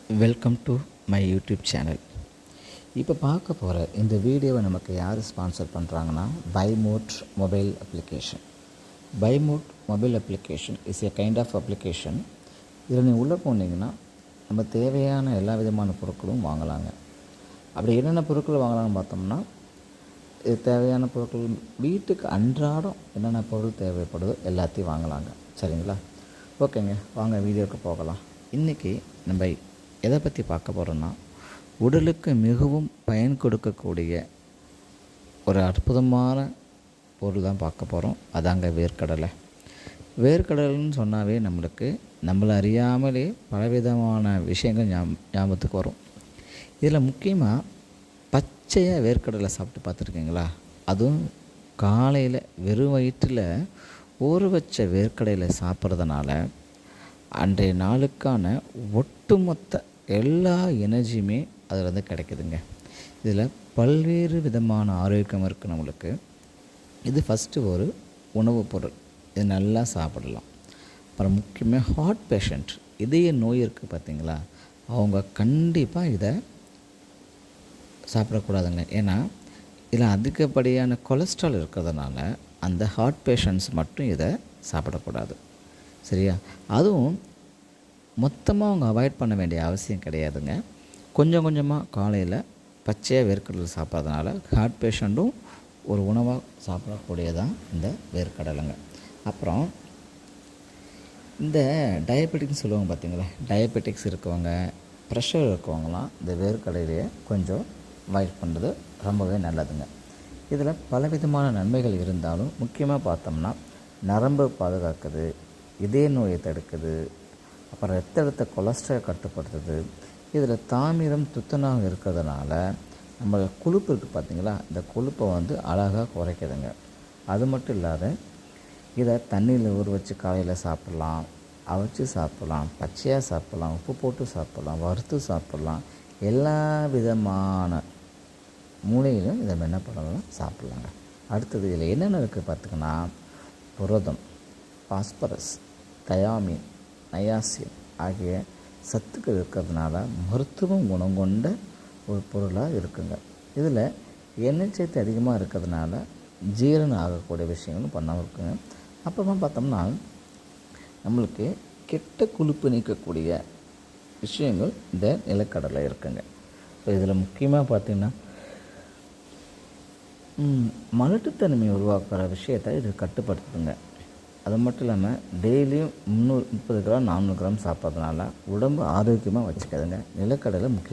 Welcome to my YouTube channel. இப்போ பார்க்க போகிற இந்த வீடியோவை நமக்கு யார் ஸ்பான்சர் பண்ணுறாங்கன்னா பைமோட் மொபைல் அப்ளிகேஷன். பைமோட் mobile application is a kind of application. இதில் நீங்கள் உள்ளே போனீங்கன்னா நம்ம தேவையான எல்லா விதமான பொருட்களும் வாங்கலாங்க. அப்படி என்னென்ன பொருட்கள் வாங்கலாம்னு பார்த்தோம்னா, இது தேவையான பொருட்கள் வீட்டுக்கு அன்றாடம் என்னென்ன பொருள் தேவைப்படுதோ எல்லாத்தையும் வாங்கலாங்க. சரிங்களா? ஓகேங்க, வாங்க வீடியோவுக்கு போகலாம். இன்றைக்கி நம்ம எதை பற்றி பார்க்க போகிறோன்னா, உடலுக்கு மிகவும் பயன் கொடுக்கக்கூடிய ஒரு அற்புதமான பொருள் தான் பார்க்க போகிறோம். அதாங்க வேர்க்கடலை. வேர்க்கடலைன்னு சொன்னாவே நம்மளை அறியாமலே பலவிதமான விஷயங்கள் ஞாபகத்துக்கு வரும். இதில் முக்கியமாக பச்சையாக வேர்க்கடலை சாப்பிட்டு பார்த்துருக்கீங்களா? அதுவும் காலையில் வெறும் வயிற்றில் ஊற வச்ச வேர்க்கடலை சாப்பிட்றதுனால அன்றைய நாளுக்கான ஒட்டுமொத்த எல்லா எனர்ஜியுமே அதில் கிடைக்குதுங்க. இதில் பல்வேறு விதமான ஆரோக்கியம் இருக்குது நம்மளுக்கு. இது ஃபஸ்ட்டு ஒரு உணவுப் பொருள். இது நல்லா சாப்பிடலாம். அப்புறம் முக்கியமாக ஹார்ட் பேஷண்ட், இதய நோய் இருக்குது பார்த்திங்களா, அவங்க கண்டிப்பாக இதை சாப்பிடக்கூடாதுங்க. ஏன்னா இதில் அதிகப்படியான கொலஸ்ட்ரால் இருக்கிறதுனால அந்த ஹார்ட் பேஷண்ட்ஸ் மட்டும் இதை சாப்பிடக்கூடாது. சரியா? அதுவும் மொத்தமாக அவங்க அவாய்ட் பண்ண வேண்டிய அவசியம் கிடையாதுங்க. கொஞ்சம் கொஞ்சமாக காலையில் பச்சையாக வேர்க்கடலை சாப்பிட்றதுனால ஹார்ட் பேஷண்ட்டும் ஒரு உணவாக சாப்பிடக்கூடியதான் இந்த வேர்க்கடலைங்க. அப்புறம் இந்த டயபெட்டிக்ஸ் சொல்லுவாங்க பார்த்திங்களா, டயபெட்டிக்ஸ் இருக்கவங்க, ப்ரெஷர் இருக்கவங்களாம் இந்த வேர்க்கடலையை கொஞ்சம் அவாய்ட் பண்ணுறது ரொம்பவே நல்லதுங்க. இதில் பலவிதமான நன்மைகள் இருந்தாலும் முக்கியமாக பார்த்தோம்னா நரம்பு பாதுகாக்குது, இதய நோயை தடுக்குது, அப்புறம் ரத்த அழுத்த கொலஸ்ட்ரால் கட்டுப்படுத்துது. இதில் தாமிரம் துத்தநாகம் இருக்கிறதுனால நம்ம கொழுப்பு இருக்குது பார்த்திங்களா, இந்த கொழுப்பை அழகாக குறைக்குதுங்க. அது மட்டும் இல்லாத இதை தண்ணியில் ஊற வச்சு காலையில் சாப்பிட்லாம், அவிச்சு சாப்பிட்லாம், பச்சையாக சாப்பிட்லாம், உப்பு போட்டு சாப்பிட்லாம், வறுத்து சாப்பிட்லாம். எல்லா விதமான மூலையிலும் இதை என்ன பண்ணலாம், சாப்பிட்லாங்க. அடுத்தது இதில் என்னென்ன இருக்குது பார்த்திங்கன்னா, புரதம், பாஸ்பரஸ், தயாமின், நயாசின் ஆகிய சத்துக்கள் இருக்கிறதுனால மருத்துவம் குணம் கொண்ட ஒரு பொருளாக இருக்குங்க. இதில் எண்ணெய் சத்து அதிகமாக இருக்கிறதுனால ஜீரணம் ஆகக்கூடிய விஷயங்களும் பண்ணாமல் இருக்குங்க. அப்புறமா பார்த்தோம்னா நம்மளுக்கு கெட்ட கொழுப்பு நீக்கக்கூடிய விஷயங்கள் இந்த நிலக்கடலை இருக்குங்க. ஸோ இதில் முக்கியமாக பார்த்திங்கன்னா மலட்டுத்தன்மையை உருவாக்குற விஷயத்தை இது கட்டுப்படுத்துதுங்க. அது மட்டும் இல்லாமல் டெய்லியும் 330 கிராம் 400 கிராம் சாப்பிட்றதுனால உடம்பு ஆரோக்கியமாக வச்சுக்கிறதுங்க. நிலக்கடலை முக்கியம்.